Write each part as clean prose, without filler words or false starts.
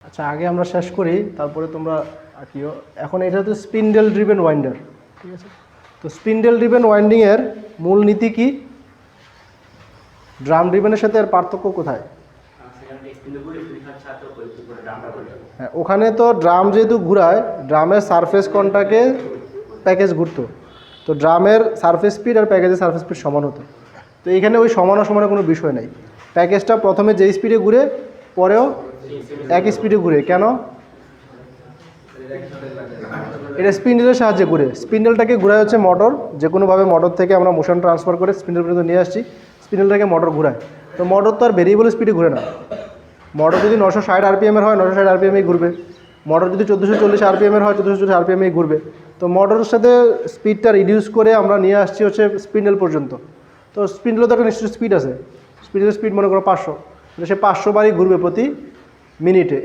আচ্ছা, আগে আমরা শেষ করি, তারপরে তোমরা আঁকিও। এখন এটা হচ্ছে স্পিন্ডেল ড্রিভেন ওয়াইন্ডার, ঠিক আছে? তো স্পিন্ডেল ড্রিভেন ওয়াইন্ডিংয়ের মূল নীতি কি? ড্রাম ড্রিভেনের সাথে এর পার্থক্য কোথায়? হ্যাঁ, ওখানে তো ড্রাম যেহেতু ঘুরায়, ড্রামের সারফেস কোণটাকে প্যাকেজ ঘুরতো, তো ড্রামের সারফেস স্পিড আর প্যাকেজের সারফেস স্পিড সমান হতো। তো এইখানে ওই সমানের কোনো বিষয় নেই। প্যাকেজটা প্রথমে যেই স্পিডে ঘুরে, পরেও একই স্পিডে ঘুরে। কেন? এটা স্পিন্ডেলের সাহায্যে ঘুরে। স্পিন্ডেলটাকে ঘুরায় হচ্ছে মোটর, যে কোনোভাবে মোটর থেকে আমরা মোশন ট্রান্সফার করে স্পিন্ডেল পর্যন্ত নিয়ে আসছি, স্পিন্ডেলটাকে মোটর ঘুরায়। তো মোটর তো আর ভেরিয়েবল স্পিডে ঘুরে না। মোটর যদি 960 আরপিএমের হয় 960 আরপিএমেই ঘুরবে, মোটর যদি 1440 আরপিএমের হয় 1440 আরপিএমেই ঘুরবে। তো মোটরের সাথে স্পিডটা রিডিউস করে আমরা নিয়ে আসছি হচ্ছে স্পিন্ডেল পর্যন্ত। তো স্পিন্ডেলও তো একটা নিশ্চয় স্পিড আছে, স্পিডের স্পিড মনে করো 500, সে 500 বারই ঘুরবে প্রতি মিনিটে।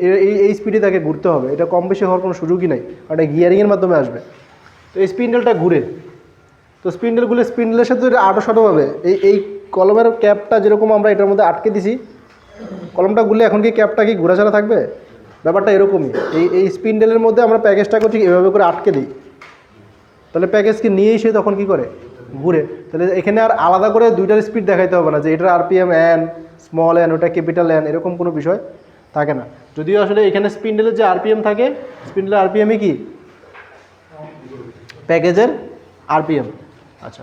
এই স্পিডে তাকে ঘুরতে হবে, এটা কম বেশি হওয়ার কোনো সুযোগই নেই, কারণ এটা গিয়ারিংয়ের মাধ্যমে আসবে। তো এই স্পিন্ডেলটা ঘুরে, তো স্পিন্ডেলগুলো স্পিন্ডেলের সাথে আটোসাটোভাবে এই কলমের ক্যাপটা যেরকম আমরা এটার মধ্যে আটকে দিছি, কলমটা ঘুরলে এখন কি ক্যাপটা কি ঘোরাছাড়া থাকবে? ব্যাপারটা এরকমই। এই স্পিন্ডেলের মধ্যে আমরা প্যাকেজটাকে ঠিক এভাবে করে আটকে দিই, তাহলে প্যাকেজকে নিয়েই সে তখন কি করে? ঘুরে। তাহলে এখানে আর আলাদা করে দুইটার স্পিড দেখাইতে হবে না, যে এটার আরপিএম এন, স্মল এন, ওটা ক্যাপিটাল এন, এরকম কোনো বিষয় থাকে না। যদিও আসলে এখানে স্পিন্ডেলের যে আরপিএম থাকে, স্পিন্ডেলের আরপিএমই কি প্যাকেজের আরপিএম। আচ্ছা,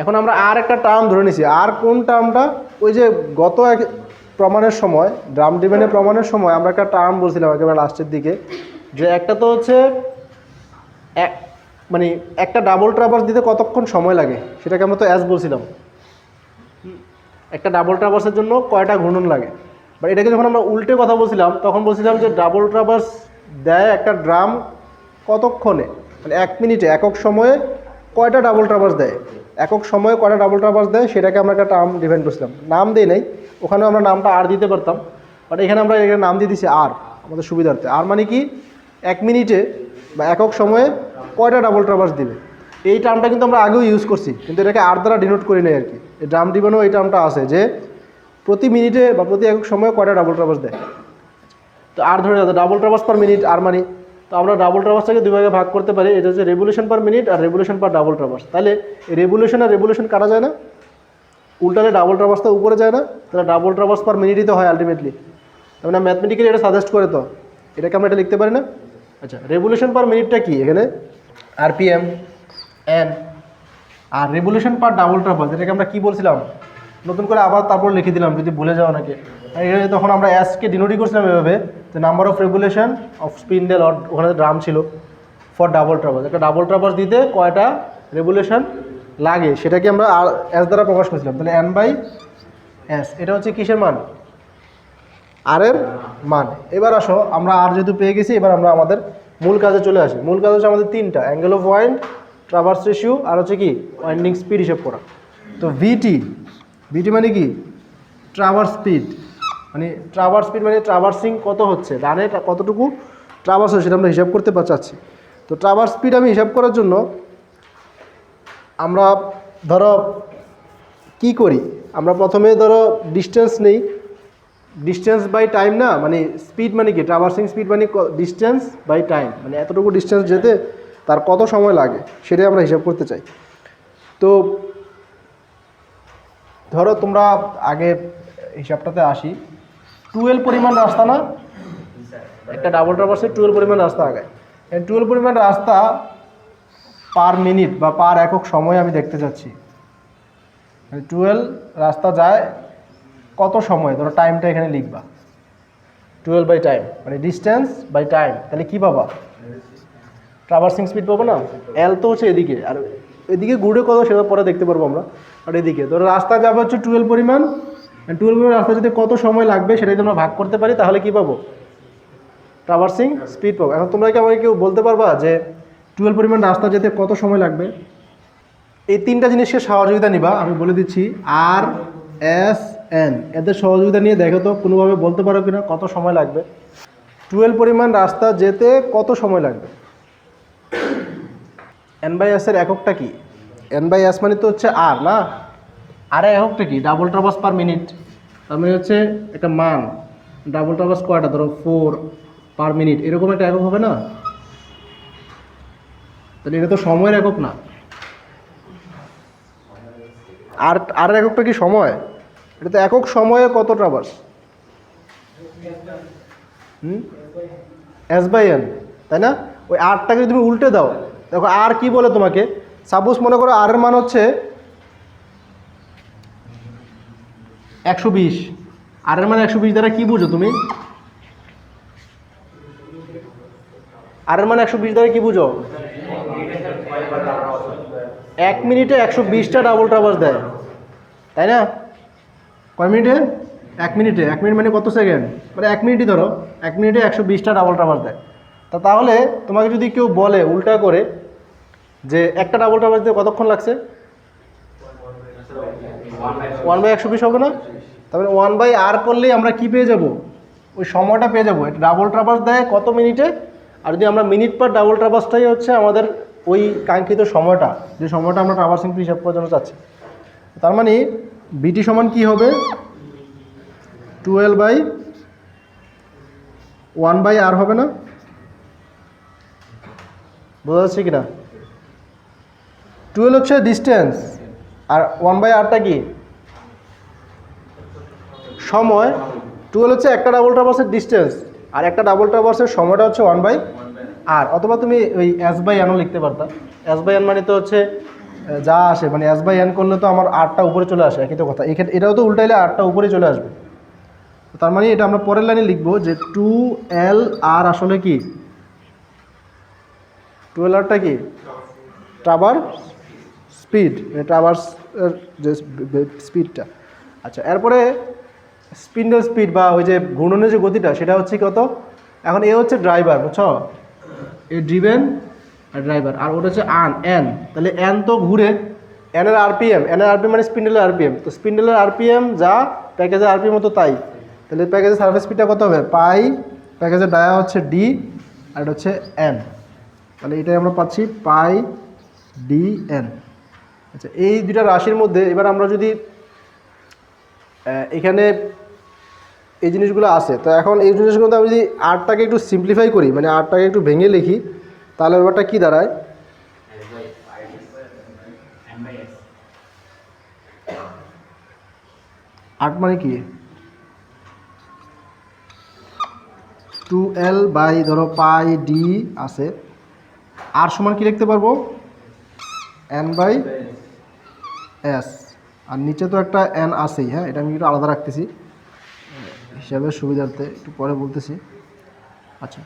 এখন আমরা আর একটা টার্ম ধরে নিছি। আর কোন টার্মটা? ওই যে গত এক প্রমাণের সময়, ড্রাম ড্রিভেনের প্রমাণের সময় আমরা একটা টার্ম বলছিলাম একেবারে লাস্টের দিকে, যে একটা তো হচ্ছে মানে একটা ডাবল ট্রাভার্স দিতে কতক্ষণ সময় লাগে, সেটাকে আমরা তো অ্যাস বলছিলাম। একটা ডাবল ট্রাভার্সের জন্য কয়টা ঘূর্ণন লাগে। বা এটাকে যখন আমরা উল্টে কথা বলছিলাম, তখন বলছিলাম যে ডাবল ট্রাভার্স দেয় একটা ড্রাম কতক্ষণে, মানে 1 মিনিটে, একক সময়ে কয়টা ডাবল ট্রাভার্স দেয়, একক সময়ে কয়টা ডাবল ট্রাভার্স দেয়, সেটাকে আমরা একটা টার্ম ডিফাইন করছিলাম। নাম দিই নাই, ওখানেও আমরা নামটা আর দিতে পারতাম, বাট এখানে আমরা এখানে নাম দিয়ে দিছি আর, আমাদের সুবিধার্থে। আর মানে কি? 1 মিনিটে বা একক সময়ে কয়টা ডাবল ট্রাভার্স দিবে। এই টার্মটা কিন্তু আমরা আগেও ইউজ করছি, কিন্তু এটাকে আর দ্বারা ডিনোট করি নাই আর কি। এই ড্রাম ড্রিভেনও এই টার্মটা আছে, যে প্রতি মিনিটে বা প্রতি একক সময়ে কয়টা ডাবল ট্রাভার্স দেয়। তো আর ধরে যাচ্ছে ডাবল ট্রাভার্স পার মিনিট, আর মানে, তো আমরা ডাবল ট্রাভার্সটাকে দুই ভাগে ভাগ করতে পারি, এটা হচ্ছে রেভলিউশন পার মিনিট আর রেভলিউশন পার ডাবল ট্রাভার্স। তাহলে রেভলিউশন আর রেভলিউশন কাটা যায় না, উল্টালে ডাবল ট্রাভার্সটা উপরে যায় না, তাহলে ডাবল ট্রাভার্স পার মিনিটই তো হয় আলটিমেটলি। তার মানে ম্যাথমেটিক্যালি এটা সাজেস্ট করে, তো এটাকে আমরা এটা লিখতে পারি না। আচ্ছা, রেভলিউশন পার মিনিটটা কি? এখানে আরপিএম এন, আর রেভলিউশন পার ডাবল ট্রাভার্স এটাকে আমরা কি বলছিলাম, নতুন করে আবার তারপর লিখে দিলাম যদি ভুলে যাও নাকি। তখন আমরা এসকে ডিনোটি করছিলাম এভাবে, যে number of revolution of spindle, ওখানে ড্রাম ছিল, ফর ডাবল ট্রাভার্স। একটা ডাবল ট্রাভার্স দিতে কয়টা রেভলিউশন লাগে সেটাকে আমরা আর এস দ্বারা প্রকাশ করছিলাম। তাহলে এন বাই এস, এটা হচ্ছে কিসের মান? আর এর মান। এবার আসো, আমরা আর যেহেতু পেয়ে গেছি, এবার আমরা আমাদের মূল কাজে চলে আসি। মূল কাজ হচ্ছে আমাদের তিনটা: angle of wind, traverse ratio, আর হচ্ছে কি ওয়াইন্ডিং স্পিড হিসেব করা। তো ভিটি মানে কি? ট্রাভার্স স্পিড, মানে ট্রাভার্স স্পিড মানে ট্রাভার্সিং কত হচ্ছে, রানে কতটুকু ট্রাভার্স হচ্ছে সেটা আমরা হিসাব করতে চাচ্ছি। তো ট্রাভার্স স্পিড আমি হিসাব করার জন্য আমরা ধরো কি করি, আমরা প্রথমে ধরো ডিস্টেন্স নেই, ডিস্টেন্স বাই টাইম না, মানে স্পিড মানে কি, ট্রাভার্সিং স্পিড মানে ডিস্টেন্স বাই টাইম, মানে এতটুকু ডিস্টেন্স যেতে তার কত সময় লাগে সেটাই আমরা হিসাব করতে চাই। তো ধরো তোমরা আগে হিসাবটাতে আসি, 12 পরিমাণ রাস্তা না, একটা ডাবল ট্রাভার্সের 12 পরিমাণ রাস্তা আগে। 12 পরিমাণ রাস্তা পার মিনিট বা পার একক সময় আমি দেখতে চাচ্ছি, 12 রাস্তা যায় কত সময়, ধরো টাইমটা এখানে লিখবা 12 বাই টাইম, মানে ডিস্টেন্স বাই টাইম। তাহলে কি পাবা? ট্রাভার্সিং স্পিড পাবো না। এল তো হচ্ছে এদিকে, আর এদিকে ঘুরে কত সেটা পরে দেখতে পারবো আমরা। আর এদিকে ধরো রাস্তা যাবে হচ্ছে 12 পরিমাণ, 12 পরিমাণ রাস্তা যদি কত সময় লাগবে সেটাই আমরা ভাগ করতে পারি, তাহলে কি পাবো? ট্রাভার্সিং স্পিড পাবো। এখন তোমরা কি আমাকে কেউ বলতে পারবা যে 12 পরিমাণ রাস্তা যেতে কত সময় লাগবে? এই তিনটা জিনিসকে সহযোগিতা নিবা, আমি বলে দিচ্ছি। আর এস এন, এদের সহযোগিতা নিয়ে দেখো তো কোনোভাবে বলতে পারো কিনা কত সময় লাগবে। 12 পরিমাণ রাস্তা যেতে কত সময় লাগবে? এন বাই এস এর এককটা কি? এন বাই এস মানে তো হচ্ছে আর না, আর এককটা কি? ডাবল ট্রাভার্স পার মিনিট, তার মানে হচ্ছে একটা মান, ডাবল ট্রাভার্স কয়টা, ধরো 4 পার মিনিট, এরকম একটা একক হবে না? তাহলে এটা তো সময়ের একক না। আর এককটা কি সময়? এটা তো একক সময়ে কত ট্রাভার্স। S/n, তাই না? ওই আরটাকে তুমি উল্টে দাও, দেখো আর কি বলে তোমাকে, সাপোজ মনে করো আর এর মান হচ্ছে 120, আর এর মান 120 দ্বারা কি বুঝো তুমি? আর এর মান 120 দ্বারা কি বুঝো? 1 মিনিটে 120টা ডাবল ট্রাভার্স দেয়, তাই না? কয় মিনিটে? 1 মিনিটে। 1 মিনিট মানে কত সেকেন্ড? মানে 1 মিনিটই ধরো, 1 মিনিটে 120টা ডাবল ট্রাভার্স দেয়। তাহলে তোমাকে যদি কেউ বলে উল্টা করে যে একটা ডাবল ট্রাভার্স দিয়ে কতক্ষণ লাগছে, 1/120 হবে না? তারপরে 1/r করলেই আমরা কি পেয়ে যাব? ওই সময়টা পেয়ে যাবো। এটা ডাবল ট্রাভার্স দেয় কত মিনিটে, আর যদি আমরা মিনিট পার ডাবল ট্রাভার্সটাই হচ্ছে আমাদের ওই কাঙ্ক্ষিত সময়টা, যে সময়টা আমরা ট্রাভার্সিং হিসাব করার জন্য চাচ্ছি। তার মানে বিটি সমান কি হবে? 12/1/r হবে না? বোঝা যাচ্ছে কিনা? 12 হচ্ছে ডিস্টেন্স, আর 1/rটা কি? সময়। 12 হচ্ছে একটা ডাবল ট্রাভার্সের ডিস্টেন্স, আর একটা ডাবল ট্রাভার্সের সময়টা হচ্ছে 1/r। অথবা তুমি ওই S/nও লিখতে পারতা। S/n মানে তো হচ্ছে যা আসে, মানে S/n করলে তো আমার আরটা উপরে চলে আসে, একই তো কথা। এক্ষেত্রে এটাও তো উল্টাইলে আরটা উপরে চলে আসবে। তার মানে এটা আমরা পরের লাইনে লিখবো যে 2Lr আসলে কি? 2Lrটা কি? ট্রাভার্স স্পিড, মানে ট্রাভার্স যে স্পিডটা। আচ্ছা, এরপরে স্পিন্ডেল স্পিড বা ওই যে ঘূর্ণনের যে গতিটা, সেটা হচ্ছে কত? এখন এ হচ্ছে ড্রাইভার, বুঝছো? এ ড্রিভেন আর ড্রাইভার, আর ওটা হচ্ছে এন। তাহলে এন তো ঘুরে, এন এর আরপিএম, মানে স্পিন্ডেলের আরপিএম। তো স্পিন্ডেলের আরপিএম যা, প্যাকেজের আরপিএম মতো তাই। তাহলে প্যাকেজের সার্ফেস স্পিডটা কত হবে? পাই, প্যাকেজের ডায়া হচ্ছে ডি, আর এটা হচ্ছে এন। তাহলে এটাই আমরা পাচ্ছি পাই ডি এন। আচ্ছা, এই দুটা রাশির মধ্যে এবার আমরা যদি এখানে এই জিনিসগুলো আছে, তো এখন এই জিনিসগুলো আমি যদি আরটাকে একটু সিম্পলিফাই করি, মানে আরটাকে একটু ভেঙে লিখি, তাহলে ব্যাপারটা কী দাঁড়ায়? আট মানে কি? 2L বাই ধরো পাই ডি আছে, আর সমান কি লিখতে পারবো? N/S। আর নিচে তো একটা N আছেই, হ্যাঁ, এটা আমি একটু আলাদা রাখতেছি হিসাবের সুবিধার্থে, একটু পরে বলতেছি। আচ্ছা,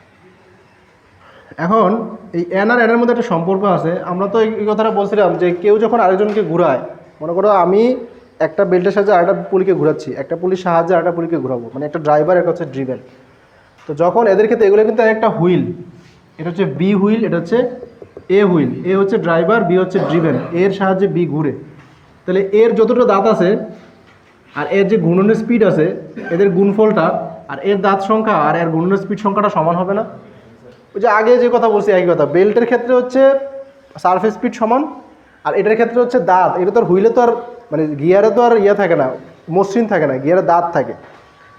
এখন এই N আর N এর মধ্যে একটা সম্পর্ক আছে। আমরা তো এই কথাটা বলছিলাম যে কেউ যখন আরেকজনকে ঘুরায়, মনে করো আমি একটা বেল্টের সাহায্যে আরেকটা পুলিকে ঘোরাচ্ছি, একটা পুলির সাহায্যে আরেকটা পুলিকে ঘোরাবো, মানে একটা ড্রাইভার, একটা হচ্ছে ড্রিভেন। তো যখন এদের ক্ষেত্রে এগুলো কিন্তু একটা হুইল, এটা হচ্ছে বি হুইল, এটা হচ্ছে এ হুইল। এ হচ্ছে ড্রাইভার, বি হচ্ছে ড্রিভেন, এর সাহায্যে বি ঘুরে। তাহলে এর যতটা দাঁত আছে আর এর যে ঘূর্ণনের স্পিড আছে, এদের গুণফলটা আর এর দাঁত সংখ্যা আর এর ঘূর্ণনের স্পিড সংখ্যাটা সমান হবে না? ওই যে আগে যে কথা বলছি একই কথা, বেল্টের ক্ষেত্রে হচ্ছে সারফেস স্পিড সমান, আর এটার ক্ষেত্রে হচ্ছে দাঁত। এটা তো আর হুইলে তো আর, মানে গিয়ারে তো আর ইয়ে থাকে না, মসৃণ থাকে না, গিয়ারে দাঁত থাকে।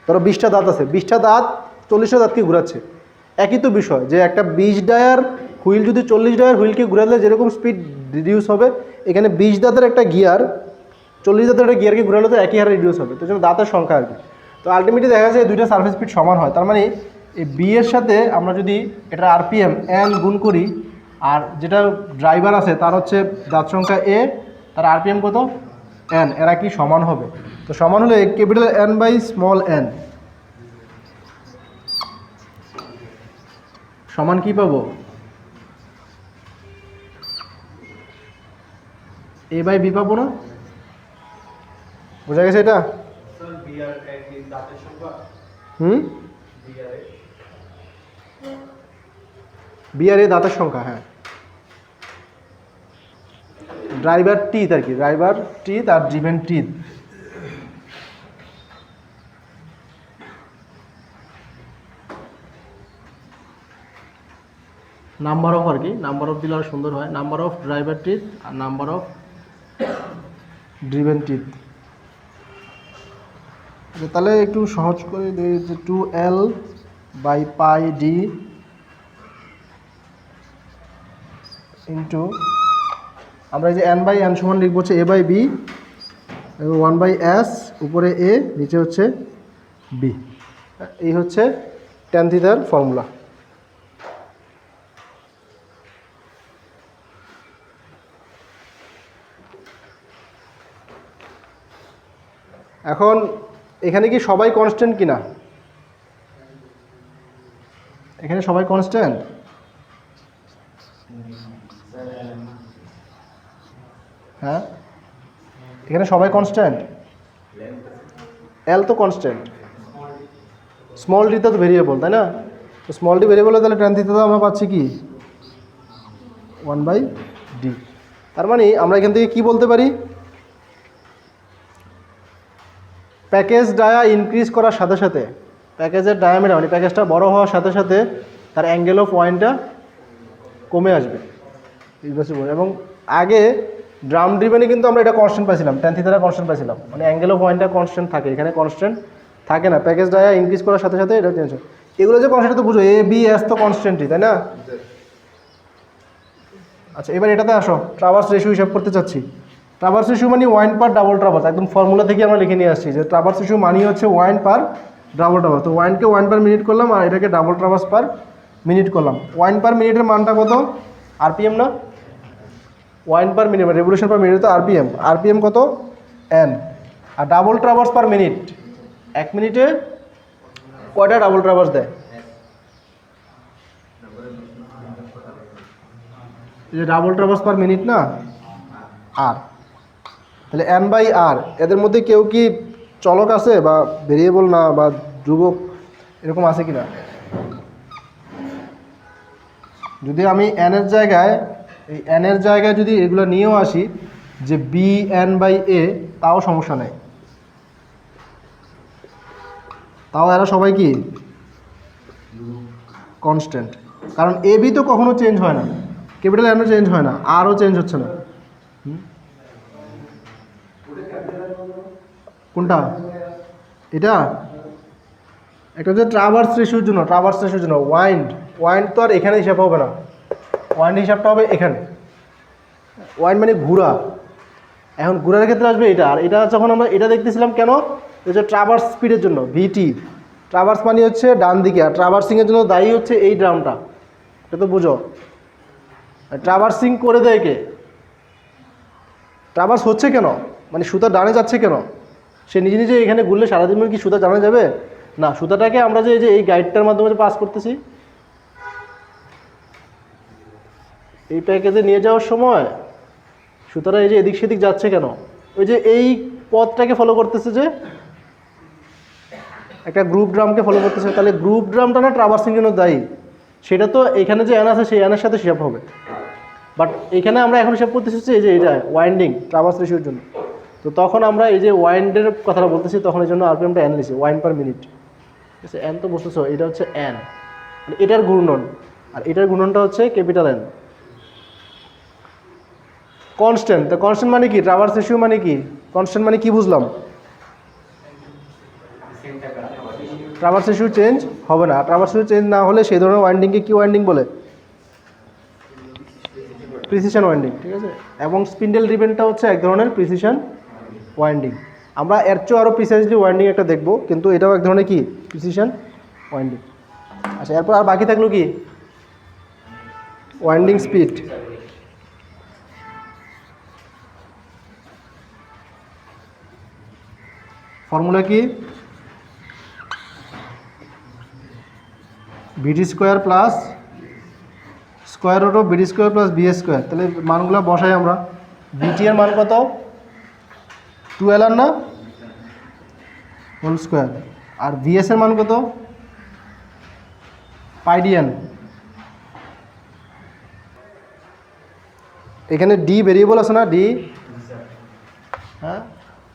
ধরো 20টা দাঁত আছে, 20টা দাঁত 40টা দাঁতকে ঘুরাচ্ছে, একই তো বিষয়। যে একটা 20 ডায়ার হুইল যদি 40 ডায়ার হুইলকে ঘুরালে যেরকম স্পিড রিডিউস হবে, এখানে 20 দাঁতের একটা গিয়ার 40 দাঁতের একটা গিয়ারকে ঘুরালে তো একই হারে রিডিউস হবে। তো জন্য দাঁতের সংখ্যা আর কি। তো আলটিমেটলি দেখা যাচ্ছে দুইটা সারফেস স্পিড সমান হয়। তার মানে এই বি এর সাথে আমরা যদি এটা আরপিএম এন গুণ করি, আর যেটা ড্রাইভার আছে তার হচ্ছে দাঁত সংখ্যা এ, তার আরপিএম কত? এন, এরা কি সমান হবে? তো সমান হলে capital N by small N সমান কি পাবো? এ বাই বি পাবো না? বোঝা গেছে এটা? বি আর এ দাঁতের সংখ্যা, হ্যাঁ। ড্রাইভার টিথ আর কি, ড্রাইভার টিথ আর ড্রিভেন টিথ। নাম্বার অফ আর কি, নাম্বার অফ দিলে আর সুন্দর হয়। নাম্বার অফ ড্রাইভার টিথ আর নাম্বার অফ ড্রিভেন টিথ। তাহলে একটু সহজ করে দিই যে 2L/πd ইন্টু আমরা এই যে n/n সমান লিখবো হচ্ছে a/b, 1/s, উপরে a, নিচে হচ্ছে b। এই হচ্ছে tan থিটার ফর্মুলা। এখন এখানে কি সবাই কনস্ট্যান্ট কিনা? এখানে সবাই কনস্ট্যান্ট? হ্যাঁ, এখানে সবাই কনস্ট্যান্ট। এল তো কনস্ট্যান্ট, স্মল ডি তো ভেরিয়েবল, তাই না? তো স্মল ডি ভেরিয়েবল, তাহলে ট্যান থিটা আমরা পাচ্ছি কি 1/d। তার মানে আমরা এখান থেকে কি বলতে পারি, প্যাকেজ ডায়া ইনক্রিজ করার সাথে সাথে প্যাকেজের ডায়ামিটার মানে প্যাকেজটা বড় হওয়ার সাথে সাথে তার অ্যাঙ্গেল অফ ওয়াইনটা কমে আসবে। এবং আগে ড্রাম ড্রিভেনে কিন্তু আমরা এটা কনস্ট্যান্ট পাইছিলাম, ট্যান থিটাটা কনস্ট্যান্ট পাইছিলাম, মানে অ্যাঙ্গেল অফ ওয়াইনটা কনস্ট্যান্ট থাকে, এখানে কনস্ট্যান্ট থাকে না। প্যাকেজ ডায়া ইনক্রিজ করার সাথে সাথে এটা চেঞ্জ হয়। এগুলো যে কনস্ট্যান্ট তো বুঝো, এ বি এস তো কনস্ট্যান্টই, তাই না? আচ্ছা, এবার এটাতে আসো, ট্রাভার্স রেশিও হিসাব করতে চাচ্ছি। ট্রাভার্স রেশিও মানে ওয়াইন পার ডাবল ট্রাভার্স, একদম ফর্মুলা থেকে আমরা লিখে নিয়ে আসছি যে ট্রাভার্স রেশিও মানে হচ্ছে ওয়াইন পার ডাবল ট্রাভার্স। তো ওয়াইনকে ওয়াইন পার মিনিট করলাম আর এটাকে ডাবল ট্রাভার্স পার মিনিট করলাম। ওয়াইন পার মিনিটের মানটা কত? আরপিএম না? Wine per minute revolution per minute তো আরপিএম, আরপিএম কত? এন। আর ডাবল ট্রাভার্স পার মিনিট, এক মিনিটে কয়টা ডাবল ট্রাভার্স দেয়? এই যে ডাবল ট্রাভার্স পার মিনিট না, আর তাহলে n/r, এদের মধ্যে কেউ কি চলক আছে বা ভেরিয়েবল না বা ধ্রুবক এরকম আছে কি না? যদি আমি n এর জায়গায়, এই n এর জায়গায় যদি এগুলো নিয়েও আসি যে bn/a, তাও সমস্যা নেই, তাও এরা সবাই কি কনস্ট্যান্ট। কারণ এ বি তো কখনো চেঞ্জ হয় না, ক্যাপিটাল এনও চেঞ্জ হয় না, আরও চেঞ্জ হচ্ছে না। কোনটা? এটা একটা হচ্ছে ট্রাভার্স রেশিওর জন্য, ট্রাভার্স রেশিওর জন্য ওয়াইন্ড তো আর এখানে হিসাব হবে না, ওয়াইন্ড হিসাবটা হবে এখানে। ওয়াইন্ড মানে ঘোরা, এখন ঘোরার ক্ষেত্রে আসবে এটা। আর এটা যখন আমরা এটা দেখতেছিলাম কেন, এই যে ট্রাভার্স স্পিডের জন্য, ভিটি। ট্রাভার্স মানে হচ্ছে ডান দিকে, আর ট্রাভার্সিংয়ের জন্য দায়ী হচ্ছে এই ড্রামটা, এটা তো বুঝো। ট্রাভার্সিং করে দেয় কে? ট্রাভার্স হচ্ছে কেন, মানে সুতা ডানে যাচ্ছে কেন? সে নিজে নিজে এখানে ঘুরলে সারাদিন কি সুতা জানা যাবে না? সুতাটাকে আমরা যে এই গাইডটার মাধ্যমে পাস করতেছি, এই প্যাকেজে নিয়ে যাওয়ার সময় সুতারা এই যে এদিক সেদিক যাচ্ছে কেন? ওই যে এই পথটাকে ফলো করতেছে, যে একটা গ্রুপ ড্রামকে ফলো করতেছে। তাহলে গ্রুপ ড্রামটা না ট্রাভার্সিং জন্য দায়ী, সেটা তো এখানে যে অ্যান আছে সেই অ্যানের সাথে হিসাব হবে। বাট এখানে আমরা এখন হিসাব করতেছি এই যে এটা ওয়াইন্ডিং ট্রাভার্স রেশিওর জন্য। তো তখন আমরা এই যে ওয়াইন্ডের কথাটা বলতেছি, তখন এই জন্য আরপিএমটা এন লিখছি, ওয়াইন পার মিনিট। ঠিক আছে, এন তো বুঝতেছো, এটা হচ্ছে এন, এটার ঘূর্ণন, আর এটার ঘূর্ণনটা হচ্ছে ক্যাপিটাল এন। কনস্ট্যান্ট, তো কনস্ট্যান্ট মানে কি? ট্রাভার্স রেশিও মানে কি? কনস্ট্যান্ট মানে কি বুঝলাম? ট্রাভার্স রেশিও চেঞ্জ হবে না। ট্রাভার্স রেশিও চেঞ্জ না হলে সেই ধরনের ওয়াইন্ডিংকে কি ওয়াইন্ডিং বলে? Precision winding. ঠিক আছে, এবং স্পিন্ডেল ড্রিভেনটা হচ্ছে এক ধরনের প্রিসিশন ওয়াইন্ডিং। আমরা এর চেয়েও আরও প্রিসাইজলি ওয়াইন্ডিং একটা দেখবো, কিন্তু এটাও এক ধরনের কি প্রিসিশন ওয়াইন্ডিং। আচ্ছা, এরপর আর বাকি থাকলো কি? Winding speed. ফর্মুলা কি? BD square plus square root of BD square plus B square. তাহলে মানগুলো বসাই আমরা। বিটি এর মান কত? 2lr না, হোল স্কোয়ার। আর ভিএস এর মান কত? পাইডিএন। এখানে ডি ভেরিয়েবল আছে না, ডি, হ্যাঁ,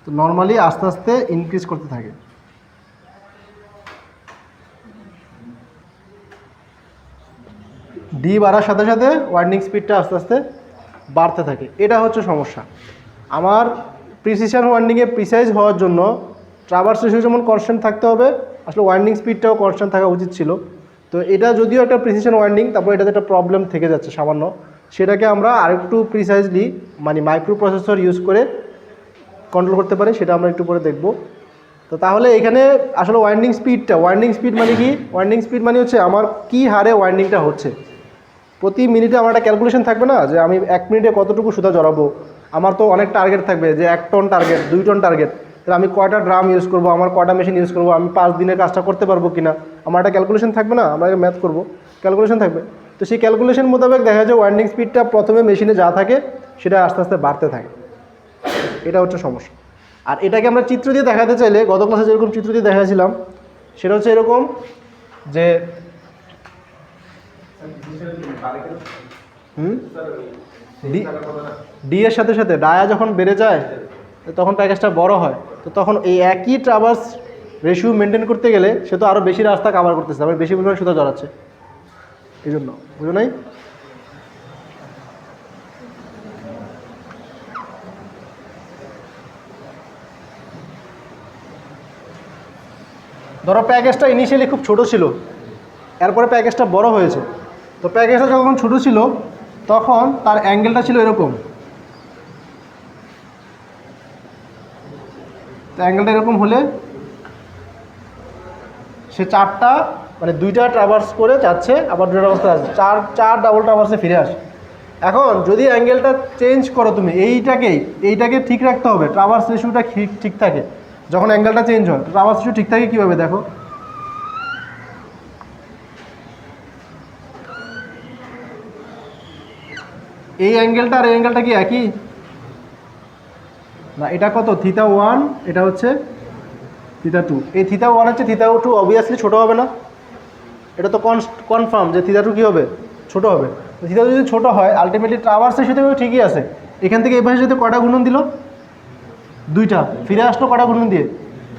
তো নর্মালি আস্তে আস্তে ইনক্রিজ করতে থাকে। ডি বাড়ার সাথে সাথে ওয়াইন্ডিং স্পিডটা আস্তে আস্তে বাড়তে থাকে। এটা হচ্ছে সমস্যা। আমার প্রিসিশন ওয়াইন্ডিংয়ে প্রিসাইজ হওয়ার জন্য ট্রাভার্স রেশিও যেমন কনস্ট্যান্ট থাকতে হবে, আসলে ওয়াইন্ডিং স্পিডটাও কনস্ট্যান্ট থাকা উচিত ছিল। তো এটা যদিও একটা প্রিসিশন ওয়াইন্ডিং, তারপর এটাতে একটা প্রবলেম থেকে যাচ্ছে সামান্য, সেটাকে আমরা আরেকটু প্রিসাইজলি মানে মাইক্রো প্রসেসর ইউজ করে কন্ট্রোল করতে পারি, সেটা আমরা একটু পরে দেখব। তো তাহলে এখানে আসলে ওয়াইন্ডিং স্পিড মানে কি? ওয়াইন্ডিং স্পিড মানে হচ্ছে আমার কী হারে ওয়াইন্ডিংটা হচ্ছে। প্রতি মিনিটে আমার একটা ক্যালকুলেশন থাকবে না, যে আমি 1 মিনিটে কতটুকু সুতা জড়াবো। আমার তো অনেক টার্গেট থাকবে, যে 1 টন টার্গেট, 2 টন টার্গেট, তাহলে আমি কয়টা ড্রাম ইউজ করবো, আমার কয়টা মেশিন ইউজ করবো, আমি 5 দিনের কাজটা করতে পারবো কিনা, আমার একটা ক্যালকুলেশন থাকবে না, আমরা ম্যাথ করবো, ক্যালকুলেশন থাকবে। তো সেই ক্যালকুলেশন মোতাবেক দেখা যায় ওয়াইন্ডিং স্পিডটা প্রথমে মেশিনে যা থাকে সেটা আস্তে আস্তে বাড়তে থাকে। এটা হচ্ছে সমস্যা। আর এটাকে আমরা চিত্র দিয়ে দেখাতে চাইলে, গত ক্লাসে যেরকম চিত্র দিয়ে দেখাছিলাম, সেটা হচ্ছে এরকম যে ডি এর সাথে সাথে ডায়া যখন বেড়ে যায় তখন প্যাকেজটা বড় হয়। তো তখন এই একই ট্রাভার্স রেশিও মেনটেন করতে গেলে সে তো আরও বেশি রাস্তা কাভার করতেছে, আবার বেশি পরিমাণে সুতা জড়াচ্ছে, এই জন্য। বুঝো নাই? ধরো প্যাকেজটা ইনিশিয়ালি খুব ছোট ছিল, এরপরে প্যাকেজটা বড় হয়েছে। তো প্যাকেজটা যখন ছোট ছিল তখন তার অ্যাঙ্গেলটা ছিল এরকম, তো অ্যাঙ্গেলটা এরকম হলে সে 4টা মানে 2টা ট্রাভার্স করে যাচ্ছে, আবার 2টা ট্রাভার্স আসছে, 4 ডাবল ট্রাভার্সে ফিরে আসে। এখন যদি অ্যাঙ্গেলটা চেঞ্জ করো তুমি, এইটাকে ঠিক রাখতে হবে, ট্রাভার্স রেশিওটা ঠিক থাকে। যখন অ্যাঙ্গেলটা চেঞ্জ হয় ট্রাভার্স রেশিও ঠিক থাকে কীভাবে দেখো, এই অ্যাঙ্গেলটা আর এই অ্যাঙ্গেলটা কি একই না? এটা কত? θ1, এটা হচ্ছে θ2। এই θ1 হচ্ছে θ2 অবভিয়াসলি ছোটো হবে না, এটা তো কনফার্ম যে θ2 কী হবে? ছোটো হবে। θ2 যদি ছোটো হয় আলটিমেটলি ট্রাভার্সের সাথে ঠিকই আছে। এখান থেকে এই পাশের সাথে কটা গুণন দিল? 2টা। ফিরে আসলো কটা গুণন দিয়ে?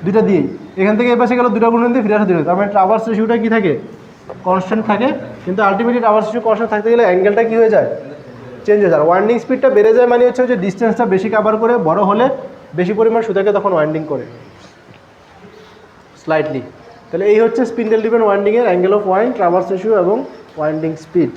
2টা দিয়েই। এখান থেকে এই পাশে গেল 2টা গুণন দিয়ে, ফিরে আসা 2টা। তার মানে ট্রাভার্স রেশিওটা কী থাকে? কনস্ট্যান্ট থাকে। কিন্তু আলটিমেটলি ট্রাভার্স রেশিও কনস্ট্যান্ট থাকতে গেলে অ্যাঙ্গেলটা কী হয়ে যায়? চেঞ্জ হয়ে যায়। ওয়াইন্ডিং স্পিডটা বেড়ে যায় মানে হচ্ছে যে ডিস্টেন্সটা বেশি কাভার করে, বড় হলে বেশি পরিমাণ সুতাকে তখন ওয়াইন্ডিং করে স্লাইটলি। তাহলে এই হচ্ছে স্পিন্ডেল ড্রিভেন ওয়াইন্ডিংয়ের angle of wind, traverse ratio এবং ওয়াইন্ডিং স্পিড।